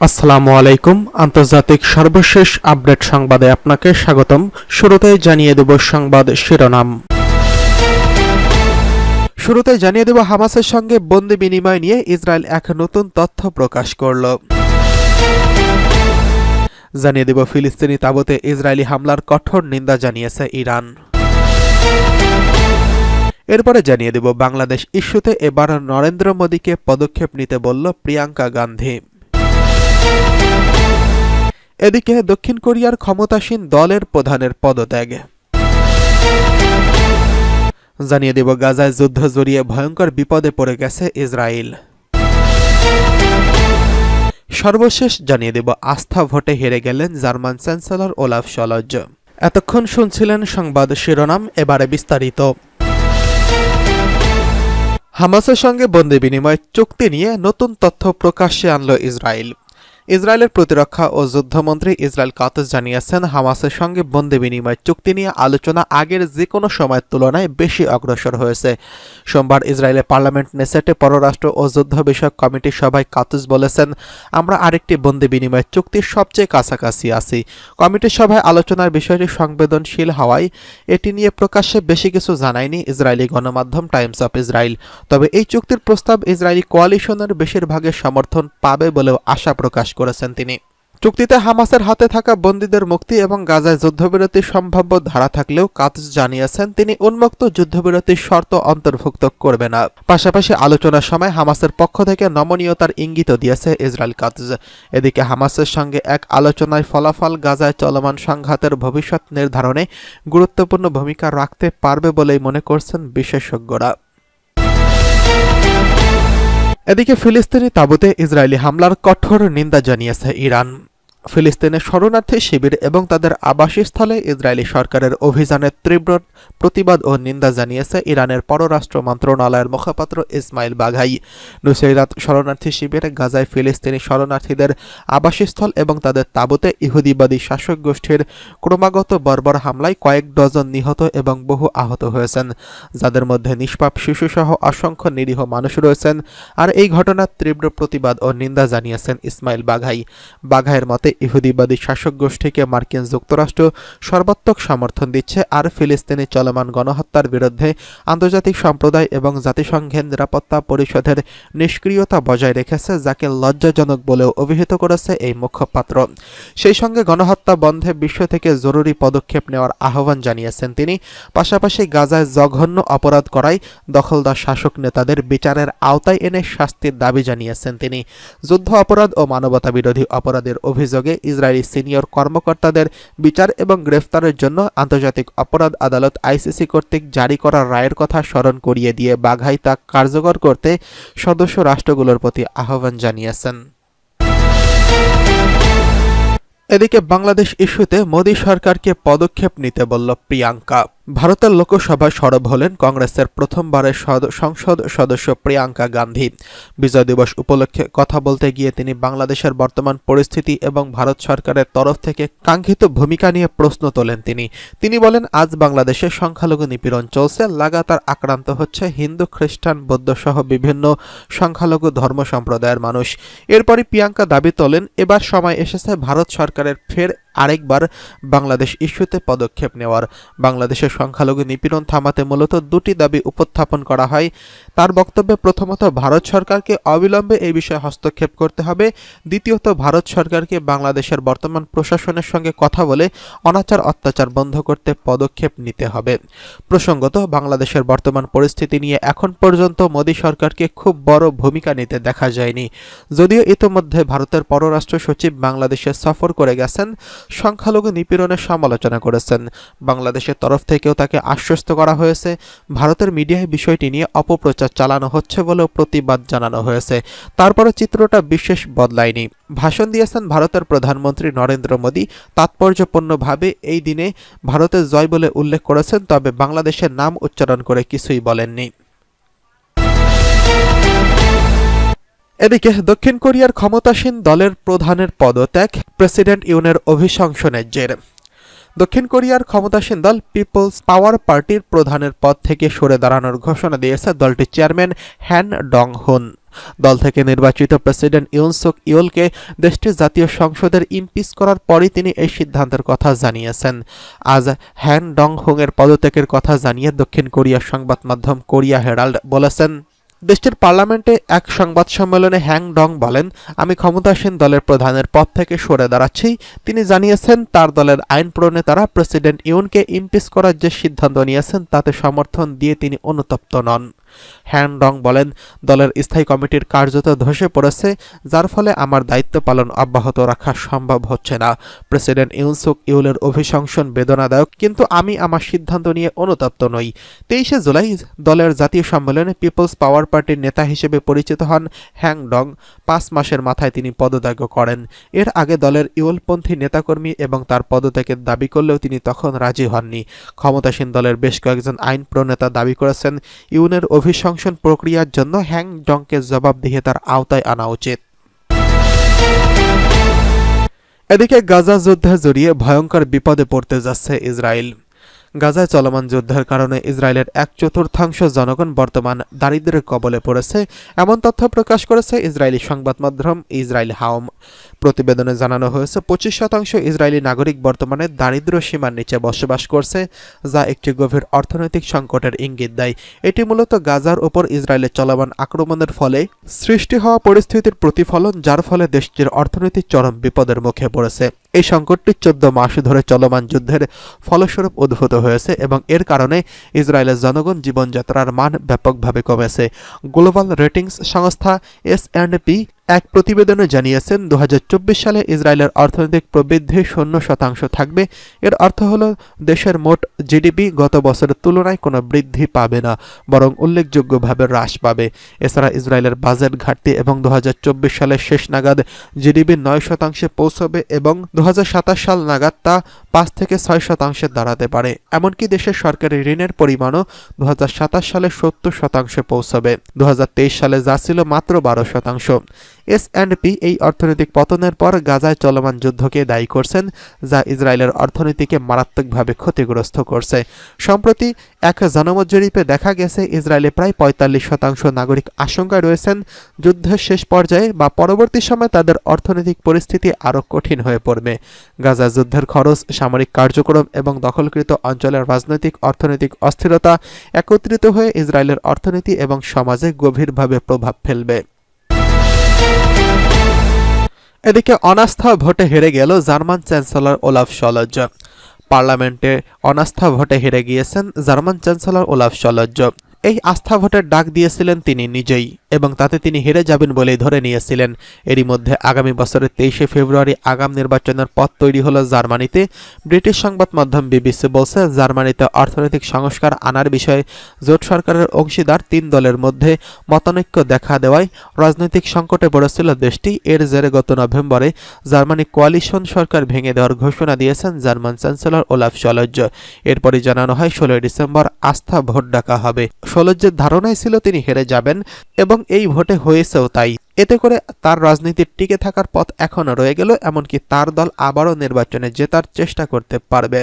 আসসালামু আলাইকুম। আন্তর্জাতিক সর্বশেষ আপডেট সংবাদে আপনাকে স্বাগতম। শুরুতেই জানিয়ে দেব সংবাদ শিরোনাম। শুরুতে জানিয়ে দেব হামাসের সঙ্গে বন্দি বিনিময় নিয়ে ইসরায়েল এক নতুন তথ্য প্রকাশ করল। জানিয়ে দেব ফিলিস্তিনি তাঁবুতে ইসরায়েলি হামলার কঠোর নিন্দা জানিয়েছে ইরান। এরপরে জানিয়ে দেব বাংলাদেশ ইস্যুতে এবার নরেন্দ্র মোদীকে পদক্ষেপ নিতে বলল প্রিয়াঙ্কা গান্ধী। এদিকে দক্ষিণ কোরিয়ার ক্ষমতাসীন দলের প্রধানের পদত্যাগ। জানিয়ে দেব গাজায় যুদ্ধ জড়িয়ে ভয়ঙ্কর বিপদে পড়ে গেছে ইসরায়েল। সর্বশেষ জানিয়ে দেব আস্থা ভোটে হেরে গেলেন জার্মান চ্যান্সেলর ওলাফ শলজ। এতক্ষণ শুনছিলেন সংবাদ শিরোনাম, এবারে বিস্তারিত। হামাসের সঙ্গে বন্দি বিনিময় চুক্তি নিয়ে নতুন তথ্য প্রকাশ্যে আনল ইসরায়েল। ইসরায়েলের প্রতিরক্ষা ও যুদ্ধমন্ত্রী ইসরায়েল কাতজ জানিয়েছেন, হামাসের সঙ্গে বন্দি বিনিময় চুক্তি নিয়ে আলোচনা আগের যে কোনো সময়ের তুলনায় বেশি অগ্রসর হয়েছে। সোমবার ইসরায়েলের পার্লামেন্ট নেসেটে পররাষ্ট্র ও যুদ্ধ বিষয়ক কমিটির সভায় কাতজ বলেছেন, আমরা আরেকটি বন্দি বিনিময় চুক্তির সবচেয়ে কাছাকাছি আছি। কমিটির সভায় আলোচনার বিষয়টি সংবেদনশীল হওয়ায় এটি নিয়ে প্রকাশ্যে বেশি কিছু জানায়নি ইসরায়েলি গণমাধ্যম টাইমস অফ ইসরায়েল। তবে এই চুক্তির প্রস্তাব ইসরায়েলি কোয়ালিশনের বেশিরভাগের সমর্থন পাবে বলেও আশা প্রকাশ করেছেন তিনি। চুক্তিতে হামাসের হাতে থাকা বন্দীদের মুক্তি এবং গাজায় যুদ্ধবিরতির সম্ভাব্য ধারা থাকলেও কাতজ জানিয়েছেন, তিনি উন্মুক্ত যুদ্ধবিরতির শর্ত অন্তর্ভুক্ত করবে না। পাশাপাশি আলোচনার সময় হামাসের পক্ষ থেকে নমনীয়তার ইঙ্গিত দিয়েছে ইসরায়েল কাতজ। এদিকে হামাসের সঙ্গে এক আলোচনায় ফলাফল গাজায় চলমান সংঘাতের ভবিষ্যৎ নির্ধারণে গুরুত্বপূর্ণ ভূমিকা রাখতে পারবে বলেই মনে করছেন বিশেষজ্ঞরা। এদিকে ফিলিস্তিনি তাঁবুতে ইসরায়েলি হামলার কঠোর নিন্দা জানিয়েছে ইরান। ফিলিস্তিনের শরণার্থী শিবির এবং তাদের আবাসস্থলে ইসরায়েলি সরকারের অভিযানের তীব্র প্রতিবাদ ও নিন্দা জানিয়েছে ইরানের পররাষ্ট্র মন্ত্রণালয়ের মুখপাত্র ইসমাইল বাঘাই। নুসৈরাত শরণার্থী শিবির গাজায় ফিলিস্তিনি শরণার্থীদের আবাসস্থল এবং তাদের তাঁবুতে ইহুদিবাদী শাসক গোষ্ঠীর ক্রমাগত বর্বর হামলায় কয়েক ডজন নিহত এবং বহু আহত হয়েছেন, যাদের মধ্যে নিষ্পাপ শিশুসহ অসংখ্য নিরীহ মানুষ রয়েছেন। আর এই ঘটনার তীব্র প্রতিবাদ ও নিন্দা জানিয়েছেন ইসমাইল বাঘাই। বাঘাইয়ের মতে ইহুদিবাদী শাসক গোষ্ঠীকে মার্কিন যুক্তরাষ্ট্র সর্বাত্মক সমর্থন দিচ্ছে, আর ফিলিস্তিনি চলমান গণহত্যার বিরুদ্ধে আন্তর্জাতিক সম্প্রদায় এবং জাতিসংঘের নিরাপত্তা পরিষদের নিষ্ক্রিয়তা বজায় রেখেছে, যাকে লজ্জাজনক বলেও অভিহিত করেছে এই মুখপাত্র। সেই সঙ্গে গণহত্যা বন্ধে বিশ্ব থেকে জরুরি পদক্ষেপ নেওয়ার আহ্বান জানিয়েছেন তিনি। পাশাপাশি গাজায় জঘন্য অপরাধ করায় দখলদার শাসক নেতাদের বিচারের আওতায় এনে শাস্তির দাবি জানিয়েছেন তিনি। যুদ্ধ অপরাধ ও মানবতা বিরোধী অপরাধের অভিযোগে ইসরায়েলি সিনিয়র কর্মকর্তাদের বিচার এবং গ্রেফতারের জন্য আন্তর্জাতিক অপরাধ আদালত আইসিসি কর্তৃক জারি করা রায়ের কথা স্মরণ করিয়ে দিয়ে বাঘাই তা কার্যকর করতে সদস্য রাষ্ট্রগুলোর প্রতি আহ্বান জানিয়েছেন। এদিকে বাংলাদেশ ইস্যুতে মোদী সরকারকে পদক্ষেপ নিতে বলল প্রিয়াঙ্কা। ভারতের লোকসভায় সরব হলেন কংগ্রেসের প্রথমবারের সংসদ সদস্য প্রিয়াঙ্কা গান্ধী। বিজয় দিবস উপলক্ষে কথা বলতে গিয়ে তিনি বাংলাদেশের বর্তমান পরিস্থিতি এবং ভারত সরকারের তরফ থেকে কাঙ্ক্ষিত ভূমিকা নিয়ে প্রশ্ন তোলেন তিনি বলেন, আজ বাংলাদেশে সংখ্যালঘু নিপীড়ন চলছে, লাগাতার আক্রান্ত হচ্ছে হিন্দু, খ্রিস্টান, বৌদ্ধ সহ বিভিন্ন সংখ্যালঘু ধর্ম সম্প্রদায়ের মানুষ। এরপরই প্রিয়াঙ্কা দাবি তোলেন, এবার সময় এসেছে ভারত সরকারের ফের আরেকবার বাংলাদেশ ইস্যুতে পদক্ষেপ নেওয়ার। বাংলাদেশের সংখ্যালঘু নিপীড়ন থামাতে মূলত দুটি দাবি উপস্থাপন করা হয় তার বক্তব্যে। প্রথমত, ভারত সরকারকে অবিলম্বে এই বিষয়ে হস্তক্ষেপ করতে হবে। দ্বিতীয়ত, ভারত সরকারকে বাংলাদেশের বর্তমান প্রশাসনের সঙ্গে কথা বলে অনাচার অত্যাচার বন্ধ করতে পদক্ষেপ নিতে হবে। প্রসঙ্গত, বাংলাদেশের বর্তমান পরিস্থিতি নিয়ে এখন পর্যন্ত মোদী সরকারকে খুব বড় ভূমিকা নিতে দেখা যায়নি। যদিও ইতোমধ্যে ভারতের পররাষ্ট্র সচিব বাংলাদেশে সফর করে গেছেন, সংখ্যালঘু নিপীড়নের সমালোচনা করেছেন। বাংলাদেশের তরফ থেকেও তাকে আশ্বস্ত করা হয়েছে। ভারতের মিডিয়ায় বিষয়টি নিয়ে অপপ্রচার চালানো হচ্ছে বলেও প্রতিবাদ জানানো হয়েছে। তারপরে চিত্রটা বিশেষ বদলায়নি। ভাষণ দিয়েছেন ভারতের প্রধানমন্ত্রী নরেন্দ্র মোদী। তাৎপর্যপূর্ণভাবে এই দিনে ভারতের জয় বলে উল্লেখ করেছেন, তবে বাংলাদেশের নাম উচ্চারণ করে কিছুই বলেননি। এদিকে দক্ষিণ কোরিয়ার ক্ষমতাসীন দলের প্রধানের পদত্যাগ, প্রেসিডেন্ট ইউনের অভিশংসনের জের। দক্ষিণ কোরিয়ার ক্ষমতাসীন দল পিপলস পাওয়ার পার্টির প্রধানের পদ থেকে সরে দাঁড়ানোর ঘোষণা দিয়েছে দলটির চেয়ারম্যান হ্যান ডং-হুন। দল থেকে নির্বাচিত প্রেসিডেন্ট ইউন সুক ইউলকে দেশটির জাতীয় সংসদের ইমপিচ করার পরই তিনি এই সিদ্ধান্তের কথা জানিয়েছেন। আজ হ্যান ডং-হুনের পদত্যাগের কথা জানিয়ে দক্ষিণ কোরিয়ার সংবাদ মাধ্যম কোরিয়া হেরাল্ড বলেছেন, দেশটির পার্লামেন্টে এক সংবাদ সম্মেলনে হ্যাং ডং বলেন, আমি ক্ষমতাসীন দলের প্রধানের পদ থেকে সরে দাঁড়াচ্ছি। তিনি জানিয়েছেন তার দলের আইন প্রণেতারা প্রেসিডেন্ট ইউনকে ইমপিচ করার যে সিদ্ধান্ত নিয়েছেন তাতে সমর্থন দিয়ে তিনি অনুতপ্ত নন। হ্যান ডং বলেন, দলের স্থায়ী কমিটির কার্যত ধসে পড়েছে, যার ফলে আমার দায়িত্ব পালন অব্যাহত রাখা সম্ভব হচ্ছে না। প্রেসিডেন্ট ইউন সুক ইউলের অভিশংসন বেদনাদায়ক, কিন্তু আমি আমার সিদ্ধান্ত নিয়ে অনুতপ্ত নই। 23শে জুলাই দলের জাতীয় সম্মেলনে পিপলস পাওয়ার পার্টির নেতা হিসেবে পরিচিত হন হ্যাং ডং। 5 মাসের মাথায় তিনি পদত্যাগ করেন। এর আগে দলের ইউলপন্থী নেতাকর্মী এবং তার পদত্যাগের দাবি করলেও তিনি তখন রাজি হননি। ক্ষমতাসীন দলের বেশ কয়েকজন আইন প্রণেতা দাবি করেছেন, ইউনের অভিশংসন প্রক্রিয়ার জন্য হ্যাং ডংকে জবাবদিহিতার আওতায় আনা উচিত। এদিকে গাজা যুদ্ধে জড়িয়ে ভয়ঙ্কর বিপদে পড়তে যাচ্ছে ইসরায়েল। গাজায় চলমান যুদ্ধের কারণে ইসরায়েলের 1/4 জনগণ বর্তমান দারিদ্র্যের কবলে পড়েছে, এমন তথ্য প্রকাশ করেছে ইসরায়েলি সংবাদ মাধ্যম ইসরায়েল হাওম। প্রতিবেদনে জানানো হয়েছে 25% ইসরায়েলি নাগরিক বর্তমানে দারিদ্র্য সীমার নিচে বসবাস করছে, যা একটি গভীর অর্থনৈতিক সংকটের ইঙ্গিত দেয়। এটি মূলত গাজার ওপর ইসরায়েলের চলমান আক্রমণের ফলে সৃষ্টি হওয়া পরিস্থিতির প্রতিফলন, যার ফলে দেশটির অর্থনীতি চরম বিপদের মুখে পড়েছে। এই সংকটটি 14 মাস ধরে চলমান যুদ্ধের ফলস্বরূপ উদ্ভূত হয়েছে এবং এর কারণে ইসরায়েলের জনগণ জীবনযাত্রার মান ব্যাপকভাবে কমেছে। গ্লোবাল রেটিংস সংস্থা S&P এক প্রতিবেদনে জানিয়েছেন 2024 সালে ইসরায়েলের অর্থনৈতিক প্রবৃদ্ধি 0% থাকবে। এর অর্থ হল দেশের মোট জিডিপি গত বছরের তুলনায় কোনো বৃদ্ধি পাবে না, বরং উল্লেখযোগ্যভাবে হ্রাস পাবে। এছাড়া ইসরায়েলের বাজেট ঘাটতি এবং 2024 সালের শেষ নাগাদ জিডিপি 9% পৌঁছবে এবং 2027 সাল নাগাদ তা 5 থেকে 6% দাঁড়াতে পারে। এমনকি দেশের সরকারি ঋণের পরিমাণও 2027 সালে 70% পৌঁছবে। 2023 সালে যা ছিল মাত্র 12%। S&P এই অর্থনৈতিক পতনের পর গাজায় চলমান যুদ্ধকে দায়ী করছেন, যা ইসরায়েলের অর্থনীতিকে মারাত্মকভাবে ক্ষতিগ্রস্ত করছে। সম্প্রতি এক জনমত জরিপে দেখা গেছে ইসরায়েলে প্রায় 45% নাগরিক আশঙ্কায় রয়েছেন যুদ্ধের শেষ পর্যায়ে বা পরবর্তী সময়ে তাদের অর্থনৈতিক পরিস্থিতি আরও কঠিন হয়ে পড়বে। গাজা যুদ্ধের খরচ, সামরিক কার্যক্রম এবং দখলকৃত অঞ্চলের রাজনৈতিক অর্থনৈতিক অস্থিরতা একত্রিত হয়ে ইসরায়েলের অর্থনীতি এবং সমাজে গভীরভাবে প্রভাব ফেলবে। এদিকে অনাস্থা ভোটে হেরে গেল জার্মান চ্যান্সেলর ওলাফ শলজ। পার্লামেন্টে অনাস্থা ভোটে হেরে গিয়েছেন জার্মান চ্যান্সেলর ওলাফ শলজ। এই আস্থা ভোটের ডাক দিয়েছিলেন তিনি নিজেই এবং তাতে তিনি হেরে যাবেন বলেই ধরে নিয়েছিলেন। এরই মধ্যে আগামী বছরের 23শে ফেব্রুয়ারি আগাম নির্বাচনের পথ তৈরি হলো জার্মানিতে। ব্রিটিশ সংবাদ মাধ্যম বিবিসি বলছে, জার্মানিতে অর্থনৈতিক সংস্কার আনার বিষয়ে জোট সরকারের অংশীদার 3 দলের মধ্যে মতানৈক্য দেখা দেওয়ায় রাজনৈতিক সংকটে পড়েছিল দেশটি। এর জেরে গত নভেম্বরে জার্মানি কোয়ালিশন সরকার ভেঙে দেওয়ার ঘোষণা দিয়েছেন জার্মান চ্যান্সেলর ওলাফ শলজ। এরপরই জানানো হয় 16 ডিসেম্বর আস্থা ভোট ডাকা হবে। শলজের ধারণাই ছিল তিনি হেরে যাবেন এবং এই ভোটে হয়েছেও তাই। এতে করে তার রাজনীতির টিকে থাকার পথ এখনো রয়ে গেল, এমনকি তার দল আবারও নির্বাচনে জেতার চেষ্টা করতে পারবে।